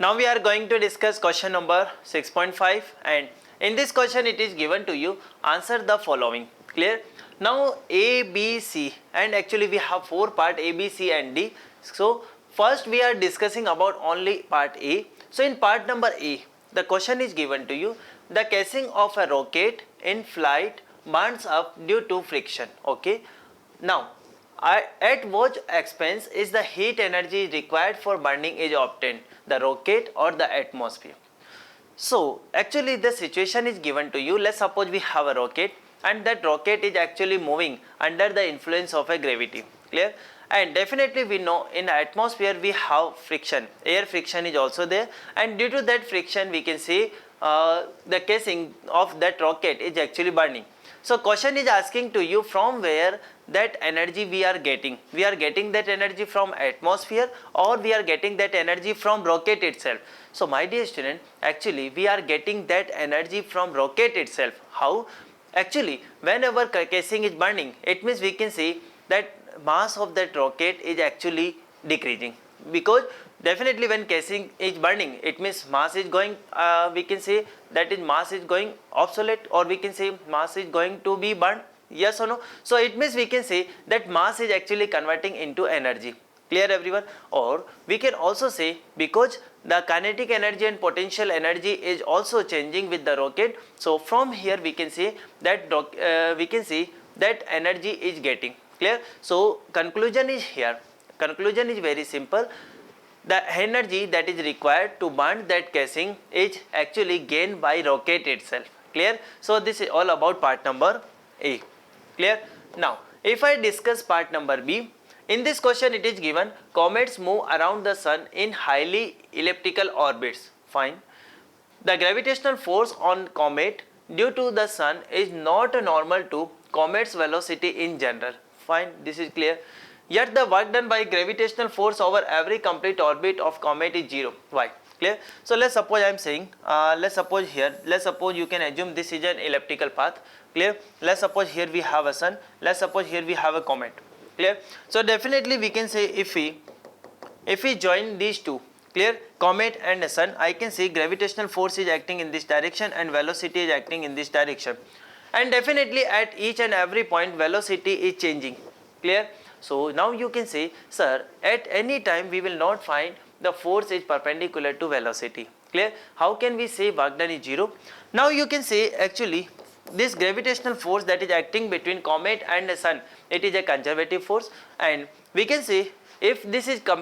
Now we are going to discuss question number 6.5, and in this question it is given to you, answer the following. Clear? Now A, B, C, and actually we have four part A, B, C and D. So first we are discussing about only part A. So in part number A, the question is given to you, the casing of a rocket in flight burns up due to friction. Okay. Now at what expense is the heat energy required for burning is obtained, the rocket or the atmosphere? So actually the situation is given to you. Let's suppose we have a rocket and that rocket is actually moving under the influence of a gravity. Clear? And definitely we know in the atmosphere we have friction, air friction is also there, and due to that friction we can see the casing of that rocket is actually burning. So question is asking to you from where that energy we are getting. We are getting that energy from atmosphere or we are getting that energy from rocket itself. So my dear student, actually we are getting that energy from rocket itself. How? Actually whenever casing is burning, it means we can see that mass of that rocket is actually decreasing, because definitely when casing is burning, it means mass is going, we can say that is mass is going obsolete, or we can say mass is going to be burned. Yes or no? So it means we can say that mass is actually converting into energy. Clear everyone? Or we can also say because the kinetic energy and potential energy is also changing with the rocket. So from here we can say that energy is getting. Clear? So conclusion is here. Conclusion is very simple. The energy that is required to burn that casing is actually gained by rocket itself. Clear? So this is all about part number A. Clear? Now if I discuss part number B, in this question it is given comets move around the sun in highly elliptical orbits. Fine. The gravitational force on comet due to the sun is not normal to comet's velocity in general. Fine, this is clear. Yet the work done by gravitational force over every complete orbit of comet is zero. Why? Clear? So let's suppose I am saying, let's suppose you can assume this is an elliptical path. Clear? Let's suppose here we have a sun. Let's suppose here we have a comet. Clear? So definitely we can say if we join these two, clear, comet and the sun, I can see gravitational force is acting in this direction and velocity is acting in this direction. And definitely at each and every point velocity is changing. Clear? So now you can say, sir, at any time we will not find the force is perpendicular to velocity. Clear? How can we say work done is zero? Now you can say actually this gravitational force that is acting between comet and the sun, it is a conservative force, and we can say if this is